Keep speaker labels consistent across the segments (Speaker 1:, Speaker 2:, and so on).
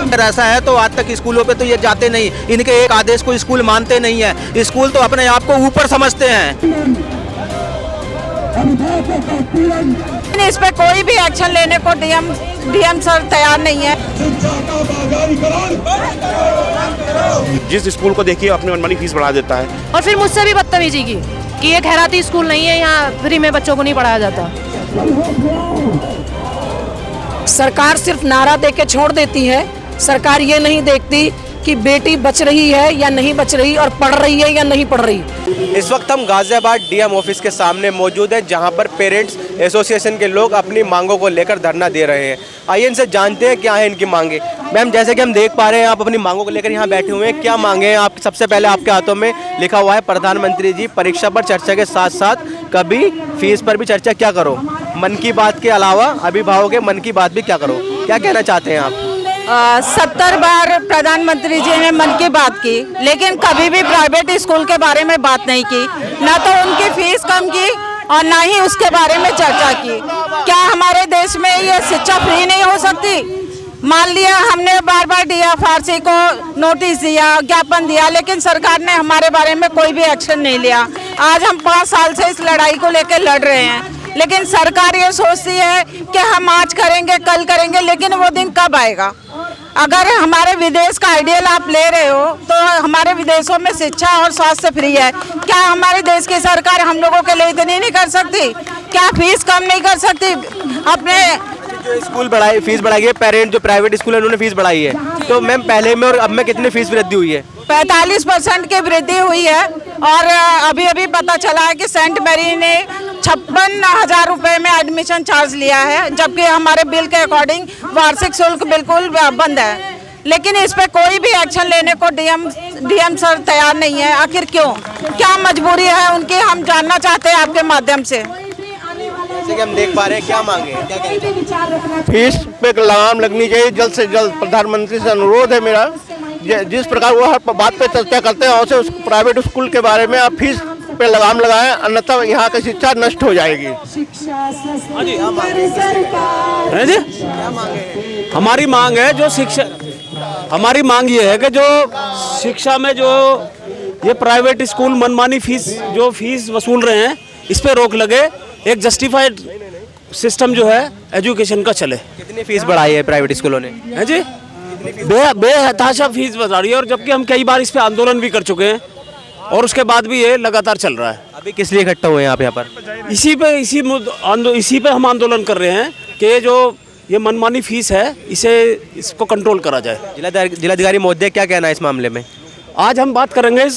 Speaker 1: अगर ऐसा है तो आज तक स्कूलों पे तो ये जाते नहीं, इनके एक आदेश को स्कूल मानते नहीं है। स्कूल तो अपने आप को ऊपर समझते हैं।
Speaker 2: इस पे कोई भी एक्शन लेने को डीएम सर तैयार नहीं है।
Speaker 3: जिस स्कूल को देखिए अपनी मनमानी फीस बढ़ा देता है
Speaker 4: और फिर मुझसे भी बदतमीजी की कि ये खैराती स्कूल नहीं है, यहाँ फ्री में बच्चों को नहीं पढ़ाया जाता।
Speaker 5: सरकार सिर्फ नारा देके छोड़ देती है। सरकार ये नहीं देखती कि बेटी बच रही है या नहीं बच रही और पढ़ रही है या नहीं पढ़ रही।
Speaker 1: इस वक्त हम गाजियाबाद डीएम ऑफिस के सामने मौजूद हैं, जहां पर पेरेंट्स एसोसिएशन के लोग अपनी मांगों को लेकर धरना दे रहे हैं। आइए इनसे जानते हैं क्या है इनकी मांगे। मैम, जैसे कि हम देख पा रहे हैं आप अपनी मांगों को लेकर यहाँ बैठे हुए हैं, क्या मांगे हैं आप? सबसे पहले आपके हाथों में लिखा हुआ है प्रधानमंत्री जी परीक्षा पर चर्चा के साथ साथ कभी फीस पर भी चर्चा क्या करो, मन की बात के अलावा अभिभावकों के मन की बात भी क्या करो। क्या कहना चाहते हैं आप?
Speaker 2: 70 बार प्रधानमंत्री जी ने मन की बात की, लेकिन कभी भी प्राइवेट स्कूल के बारे में बात नहीं की, ना तो उनकी फीस कम की और ना ही उसके बारे में चर्चा की। क्या हमारे देश में ये शिक्षा फ्री नहीं हो सकती? मान लिया हमने बार बार DFRC को नोटिस दिया, ज्ञापन दिया, लेकिन सरकार ने हमारे बारे में कोई भी एक्शन नहीं लिया। आज हम 5 साल से इस लड़ाई को लेकर लड़ रहे हैं, लेकिन सरकार ये सोचती है कि हम आज करेंगे कल करेंगे, लेकिन वो दिन कब आएगा? अगर हमारे विदेश का आइडियल आप ले रहे हो तो हमारे विदेशों में शिक्षा और स्वास्थ्य फ्री है। क्या हमारे देश की सरकार हम लोगों के लिए इतनी नहीं कर सकती? क्या फीस कम नहीं कर सकती? अपने
Speaker 1: जो स्कूल बढ़ाई, फीस बढ़ाई है, पेरेंट जो प्राइवेट स्कूल है उन्होंने फीस बढ़ाई है, तो मैम पहले में और अब में कितनी फीस वृद्धि हुई है?
Speaker 2: 45% की वृद्धि हुई है और अभी अभी पता चला है कि सेंट मैरी ने 56,000 रुपये में एडमिशन चार्ज लिया है, जबकि हमारे बिल के अकॉर्डिंग वार्षिक शुल्क बिल्कुल बंद है। लेकिन इस पे कोई भी एक्शन लेने को डीएम सर तैयार नहीं है। आखिर क्यों? क्या मजबूरी है उनकी? हम जानना चाहते हैं आपके माध्यम से।
Speaker 1: जैसे कि हम देख पा रहे हैं, क्या मांगे हैं, क्या कहेंगे?
Speaker 3: फीस पे लगाम लगनी चाहिए जल्द से जल्द। प्रधानमंत्री से अनुरोध है मेरा, जिस प्रकार वो हर बात पे चर्चा करते हैं वैसे उस प्राइवेट स्कूल के बारे में आप फीस पे लगाम लगाएं, अन्यथा यहाँ की शिक्षा नष्ट हो जाएगी।
Speaker 6: हमारी मांग है जो शिक्षा, हमारी मांग ये है कि जो शिक्षा में जो ये प्राइवेट स्कूल मनमानी फीस जो फीस वसूल रहे हैं, इस पे रोक लगे। एक जस्टिफाइड सिस्टम जो है एजुकेशन का चले।
Speaker 1: कितनी फीस बढ़ाई है प्राइवेट स्कूलों ने?
Speaker 6: है जी, बेहताशा फीस बढ़ा रही है, और जबकि हम कई बार इस पे आंदोलन भी कर चुके हैं और उसके बाद भी ये लगातार चल रहा है।
Speaker 1: अभी किस लिए इकट्ठा हुए हैं आप यहाँ पर?
Speaker 6: इसी पे हम आंदोलन कर रहे हैं कि जो ये मनमानी फीस है इसको कंट्रोल करा जाए।
Speaker 1: जिलाधिकारी महोदय क्या कहना है इस मामले में?
Speaker 6: आज हम बात करेंगे,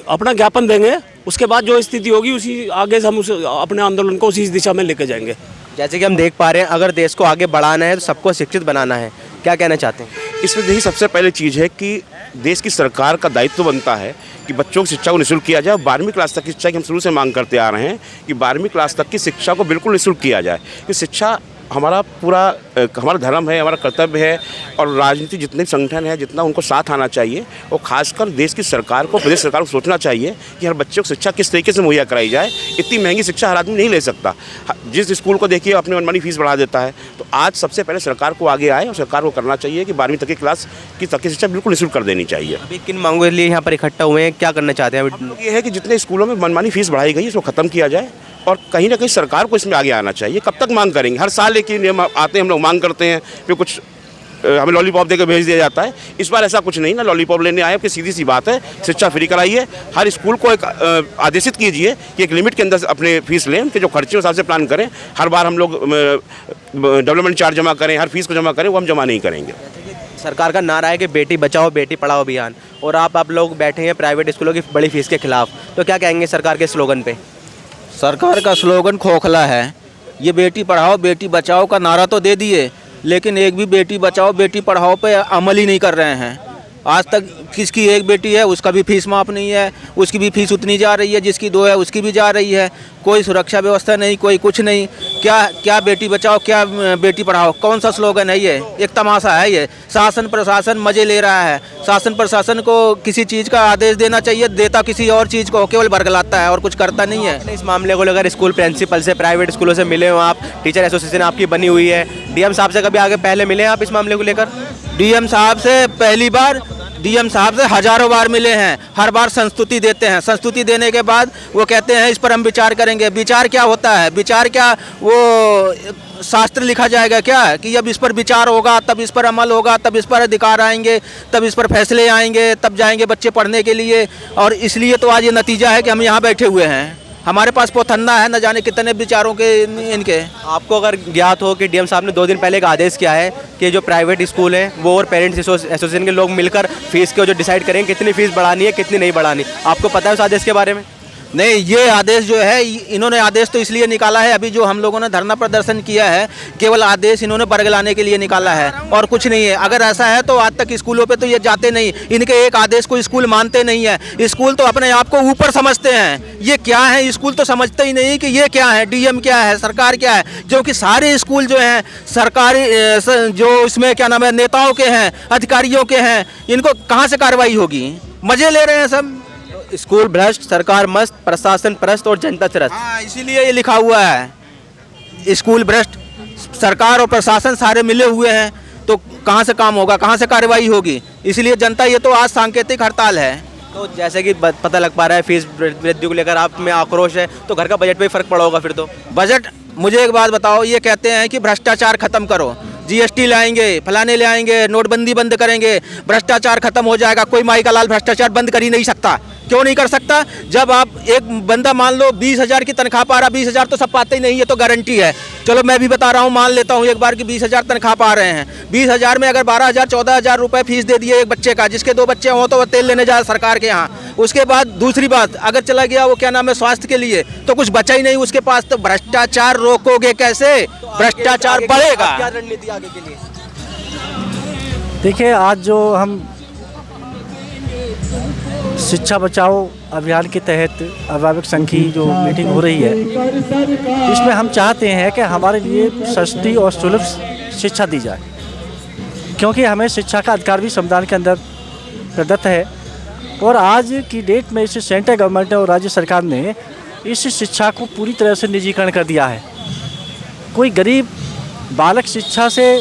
Speaker 6: अपना ज्ञापन देंगे, उसके बाद जो स्थिति होगी उसी आगे हम अपने आंदोलन को उसी दिशा में लेके जाएंगे।
Speaker 1: जैसे कि हम देख पा रहे हैं, अगर देश को आगे बढ़ाना है तो सबको शिक्षित बनाना है। क्या कहना चाहते हैं?
Speaker 3: इसमें यही सबसे पहले चीज़ है कि देश की सरकार का दायित्व बनता है कि बच्चों की शिक्षा को निःशुल्क किया जाए। 12वीं क्लास तक की शिक्षा की हम शुरू से मांग करते आ रहे हैं कि 12वीं क्लास तक की शिक्षा को बिल्कुल निःशुल्क किया जाए। कि शिक्षा हमारा हमारा धर्म है, हमारा कर्तव्य है, और राजनीति जितने संगठन है जितना उनको साथ आना चाहिए, और खासकर देश की सरकार को, प्रदेश सरकार को सोचना चाहिए कि हर बच्चे को शिक्षा किस तरीके से मुहैया कराई जाए। इतनी महंगी शिक्षा हर आदमी नहीं ले सकता। जिस स्कूल को देखिए अपनी मनमानी फीस बढ़ा देता है, तो आज सबसे पहले सरकार को आगे आए और सरकार को करना चाहिए कि 12वीं तक की क्लास की तक की शिक्षा बिल्कुल निःशुल्क कर देनी चाहिए।
Speaker 1: अभी किन मांगों के लिए यहाँ पर इकट्ठा हुए हैं, क्या करना चाहते हैं?
Speaker 3: ये है कि जितने स्कूलों में मनमानी फीस बढ़ाई गई है इसको ख़त्म किया जाए, और कहीं ना कहीं सरकार को इसमें आगे आना चाहिए। कब तक मांग करेंगे? हर साल एक ही नियम आते हैं, हम लोग मांग करते हैं, फिर कुछ हमें लॉलीपॉप देकर भेज दिया जाता है। इस बार ऐसा कुछ नहीं ना, लॉलीपॉप लेने आए कि सीधी सी बात है, शिक्षा फ्री कराइए। हर स्कूल को एक आदेशित कीजिए कि एक लिमिट के अंदर अपने फीस लें, कि जो खर्चे हिसाब से प्लान करें। हर बार हम लोग डेवलपमेंट चार्ज जमा करें, हर फीस को जमा करें, वो हम जमा नहीं करेंगे।
Speaker 1: सरकार का नारा है कि बेटी बचाओ बेटी पढ़ाओ अभियान, और आप लोग बैठे हैं प्राइवेट स्कूलों की बड़ी फीस के खिलाफ, तो क्या कहेंगे सरकार के स्लोगन पे?
Speaker 7: सरकार का स्लोगन खोखला है। ये बेटी पढ़ाओ बेटी बचाओ का नारा तो दे दिए, लेकिन एक भी बेटी बचाओ बेटी पढ़ाओ पे अमल ही नहीं कर रहे हैं। आज तक किसकी एक बेटी है उसका भी फीस माफ़ नहीं है, उसकी भी फीस उतनी जा रही है, जिसकी 2 है उसकी भी जा रही है। कोई सुरक्षा व्यवस्था नहीं, कोई कुछ नहीं। क्या बेटी बचाओ, क्या बेटी पढ़ाओ, कौन सा स्लोगन है ये? एक तमाशा है ये। शासन प्रशासन मज़े ले रहा है। शासन प्रशासन को किसी चीज़ का आदेश देना चाहिए, देता किसी और चीज़ को, केवल बरगलाता है और कुछ करता नहीं है।
Speaker 1: इस मामले को लेकर स्कूल प्रिंसिपल से, प्राइवेट स्कूलों से मिले हो आप? टीचर एसोसिएशन आपकी बनी हुई है, डीएम साहब से कभी आगे पहले मिले हैं आप इस मामले को लेकर?
Speaker 7: डीएम साहब से पहली बार, डीएम साहब से हजारों बार मिले हैं। हर बार संस्तुति देते हैं। संस्तुति देने के बाद वो कहते हैं इस पर हम विचार करेंगे। विचार क्या होता है? विचार क्या वो शास्त्र लिखा जाएगा क्या कि जब इस पर विचार होगा तब इस पर अमल होगा, तब इस पर अधिकार आएंगे, तब इस पर फैसले आएंगे, तब जाएंगे बच्चे पढ़ने के लिए। और इसलिए तो आज ये नतीजा है कि हम यहाँ बैठे हुए हैं। हमारे पास पोथन्ना है, न जाने कितने विचारों के इनके।
Speaker 1: आपको अगर ज्ञात हो कि डीएम साहब ने 2 दिन पहले एक आदेश किया है कि जो प्राइवेट स्कूल है वो और पेरेंट्स एसोसिएशन के लोग मिलकर फीस को जो डिसाइड करेंगे कितनी फीस बढ़ानी है कितनी नहीं बढ़ानी, आपको पता है उस आदेश के बारे में?
Speaker 7: नहीं, ये आदेश जो है इन्होंने आदेश तो इसलिए निकाला है, अभी जो हम लोगों ने धरना प्रदर्शन किया है केवल आदेश इन्होंने बरगलाने के लिए निकाला है और कुछ नहीं है। अगर ऐसा है तो आज तक स्कूलों पे तो ये जाते नहीं, इनके एक आदेश को स्कूल मानते नहीं है। स्कूल तो अपने आप को ऊपर समझते हैं। ये क्या है? स्कूल तो समझते ही नहीं कि ये क्या है, डीएम क्या है, सरकार क्या है। क्योंकि सारे स्कूल जो हैं सरकारी, जो इसमें क्या नाम है, नेताओं के हैं, अधिकारियों के हैं, इनको कहाँ से कार्रवाई होगी? मजे ले रहे हैं सब।
Speaker 1: स्कूल भ्रष्ट, सरकार मस्त, प्रशासन भ्रष्ट और जनता त्रस्त।
Speaker 7: हाँ, इसीलिए ये लिखा हुआ है स्कूल भ्रष्ट, सरकार और प्रशासन सारे मिले हुए हैं, तो कहाँ से काम होगा, कहाँ से कार्रवाई होगी? इसलिए जनता, ये तो आज सांकेतिक हड़ताल है।
Speaker 1: तो जैसे कि पता लग पा रहा है फीस वृद्धि को लेकर आप में आक्रोश है, तो घर का बजट पे फर्क पड़ा होगा फिर तो।
Speaker 7: बजट, मुझे एक बात बताओ, ये कहते हैं कि भ्रष्टाचार खत्म करो, जीएसटी लाएंगे, फलाने ले आएंगे, नोटबंदी बंद करेंगे, भ्रष्टाचार खत्म हो जाएगा। कोई माई का लाल भ्रष्टाचार बंद कर ही नहीं सकता। क्यों नहीं कर सकता? जब आप एक बंदा मान लो 20,000 की तनख्वाह पा रहा, 20,000 तो सब पाते ही नहीं है, तो गारंटी है। चलो मैं भी बता रहा हूँ, मान लेता हूँ एक बार कि 20,000 तनख्वाह पा रहे हैं। 20,000 में अगर 12,000 14,000 रुपये फीस दे दिए एक बच्चे का, जिसके 2 बच्चे हों तो वो तेल लेने जाए सरकार के यहाँ। उसके बाद दूसरी बात, अगर चला गया वो क्या नाम है स्वास्थ्य के लिए, तो कुछ बचा ही नहीं उसके पास। तो भ्रष्टाचार रोकोगे कैसे? भ्रष्टाचार बढ़ेगा।
Speaker 1: क्या रणनीति आगे के लिए?
Speaker 8: देखिए, आज जो हम शिक्षा बचाओ अभियान के तहत अभिभावक संघ की जो मीटिंग हो रही है, इसमें हम चाहते हैं कि हमारे लिए सस्ती और सुलभ शिक्षा दी जाए, क्योंकि हमें शिक्षा का अधिकार भी संविधान के अंदर प्रदत्त है। और आज की डेट में इस सेंट्रल गवर्नमेंट और राज्य सरकार ने इस शिक्षा को पूरी तरह से निजीकरण कर दिया है। कोई गरीब बालक शिक्षा से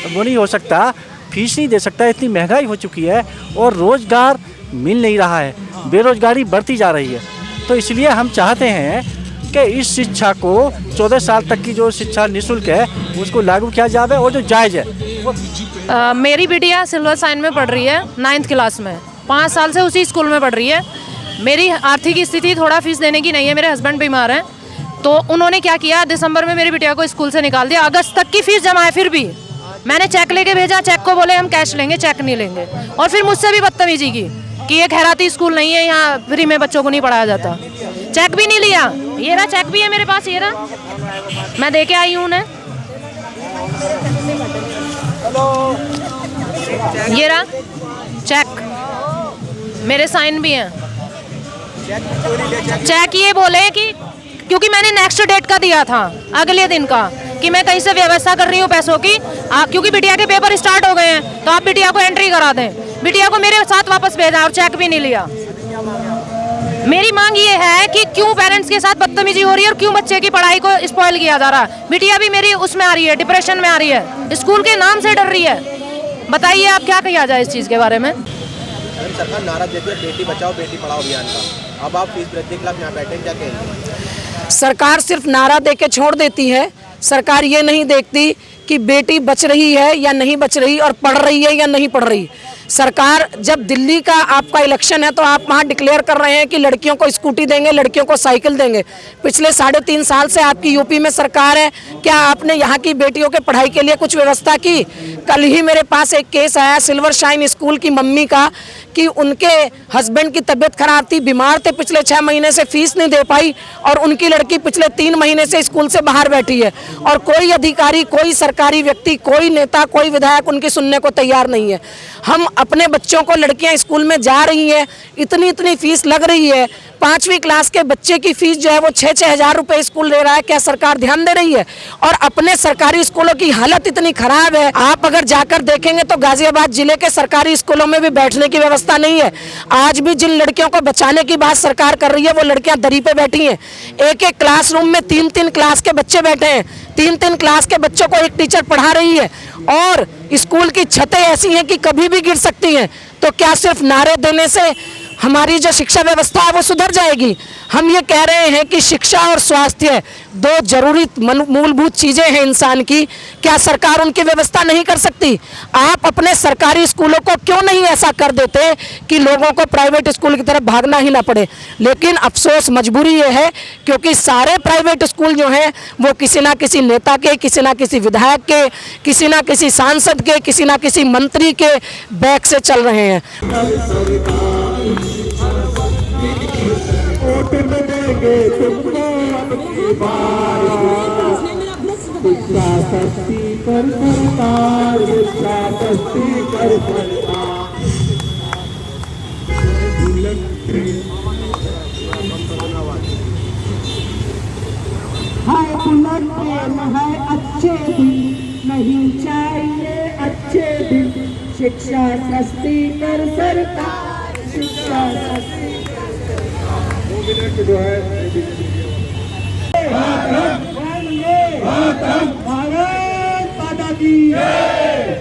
Speaker 8: वो नहीं हो सकता, फीस नहीं दे सकता, इतनी महंगाई हो चुकी है और रोज़गार मिल नहीं रहा है, बेरोजगारी बढ़ती जा रही है। तो इसलिए हम चाहते हैं कि इस शिक्षा को 14 साल तक की जो शिक्षा निःशुल्क है उसको लागू किया जाए और जो जायज़ है।
Speaker 4: मेरी बिटिया सिल्वर साइन में पढ़ रही है 9th क्लास में, 5 साल से उसी स्कूल में पढ़ रही है। मेरी आर्थिक स्थिति थोड़ा फीस देने की नहीं है, मेरे हस्बैंड बीमार हैं, तो उन्होंने क्या किया, दिसंबर में मेरी बिटिया को स्कूल से निकाल दिया। अगस्त तक की फीस जमा है, फिर भी मैंने चेक लेके भेजा, चेक को बोले हम कैश लेंगे, चेक नहीं लेंगे। और फिर मुझसे भी बदतमीजी की कि ये खैराती स्कूल नहीं है, यहाँ फ्री में बच्चों को नहीं पढ़ाया जाता। चेक भी नहीं लिया। ये रहा चेक भी है मेरे पास, ये रहा, मैं दे के आई हूँ उन्हें। ये रहा चेक, मेरे साइन भी हैं। चेक ये बोले कि क्योंकि मैंने नेक्स्ट डेट का दिया था, अगले दिन का, कि मैं कहीं से व्यवस्था कर रही हूँ पैसों की, क्योंकि बिटिया के पेपर स्टार्ट हो गए हैं, तो आप बिटिया को एंट्री करा दें। बिटिया को मेरे साथ वापस भेजा और चेक भी नहीं लिया। मेरी मांग ये है कि क्यों पेरेंट्स के साथ बदतमीजी हो रही है और क्यों बच्चे की पढ़ाई को स्पॉइल किया जा रहा है। बिटिया भी मेरी उसमें आ रही है, डिप्रेशन में आ रही है, स्कूल के नाम से डर रही है। बताइए आप क्या किया जाए इस चीज़ के बारे में।
Speaker 1: सरकार नारा देती है बेटी बचाओ बेटी पढ़ाओ अभियान का, अब आप फीस वृद्धि के खिलाफ यहाँ बैठे, क्या कहेंगे?
Speaker 5: सरकार सिर्फ नारा दे के छोड़ देती है। सरकार ये नहीं देखती कि बेटी बच रही है या नहीं बच रही और पढ़ रही है या नहीं पढ़ रही। सरकार, जब दिल्ली का आपका इलेक्शन है तो आप वहाँ डिक्लेयर कर रहे हैं कि लड़कियों को स्कूटी देंगे, लड़कियों को साइकिल देंगे। पिछले 3.5 साल से आपकी यूपी में सरकार है, क्या आपने यहाँ की बेटियों के पढ़ाई के लिए कुछ व्यवस्था की? कल ही मेरे पास एक केस आया सिल्वर शाइन स्कूल की मम्मी का कि उनके हस्बैंड की तबीयत खराब थी, बीमार थे, पिछले 6 महीने से फीस नहीं दे पाई और उनकी लड़की पिछले 3 महीने से स्कूल से बाहर बैठी है और कोई अधिकारी, कोई सरकारी व्यक्ति, कोई नेता, कोई विधायक उनकी सुनने को तैयार नहीं है। हम अपने बच्चों को, लड़कियां स्कूल में जा रही हैं, इतनी फीस लग रही है, 5वीं क्लास के बच्चे की फीस जो है वो 6-6 हज़ार रुपये स्कूल ले रहा है। क्या सरकार ध्यान दे रही है? और अपने सरकारी स्कूलों की हालत इतनी खराब है, आप अगर जाकर देखेंगे तो गाजियाबाद जिले के सरकारी स्कूलों में भी बैठने की व्यवस्था नहीं है। आज भी जिन लड़कियों को बचाने की बात सरकार कर रही है वो लड़कियां दरी पे बैठी हैं। एक क्लासरूम में 3-3 क्लास के बच्चे बैठे हैं, 3-3 क्लास के बच्चों को एक टीचर पढ़ा रही है और स्कूल की छतें ऐसी हैं कि कभी भी गिर सकती हैं। तो क्या सिर्फ नारे देने से हमारी जो शिक्षा व्यवस्था है वो सुधर जाएगी? हम ये कह रहे हैं कि शिक्षा और स्वास्थ्य 2 जरूरी मूलभूत चीज़ें हैं इंसान की। क्या सरकार उनकी व्यवस्था नहीं कर सकती? आप अपने सरकारी स्कूलों को क्यों नहीं ऐसा कर देते कि लोगों को प्राइवेट स्कूल की तरफ भागना ही ना पड़े? लेकिन अफसोस, मजबूरी ये है क्योंकि सारे प्राइवेट स्कूल जो हैं वो किसी ना किसी नेता के, किसी ना किसी विधायक के, किसी ना किसी सांसद के, किसी ना किसी मंत्री के बैक से चल रहे हैं।
Speaker 9: अच्छे दिन नहीं चाहिए, अच्छे दिन शिक्षा सस्ती कर सरकार, शिक्षा सस्ती जो है। भारत माता की जय,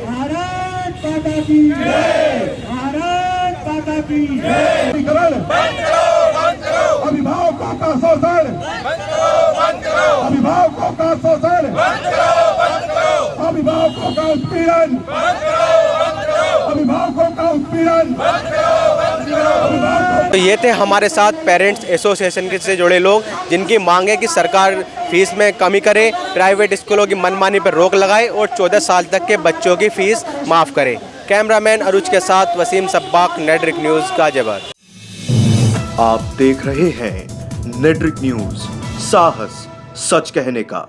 Speaker 9: भारत माता की जय, भारत माता की जय। अभिभावकों का शोषण, अभिभावकों का शोषण, अभिभावकों का उत्पीड़न, अभिभावकों का उत्पीड़न।
Speaker 1: तो ये थे हमारे साथ पेरेंट्स एसोसिएशन से जुड़े लोग जिनकी मांग है कि सरकार फीस में कमी करे, प्राइवेट स्कूलों की मनमानी पर रोक लगाए और 14 साल तक के बच्चों की फीस माफ़ करे। कैमरामैन अरुज के साथ वसीम सब्बाक, नेटरिक न्यूज़ गाजियाबाद।
Speaker 10: आप देख रहे हैं नेटरिक न्यूज़, साहस सच कहने का।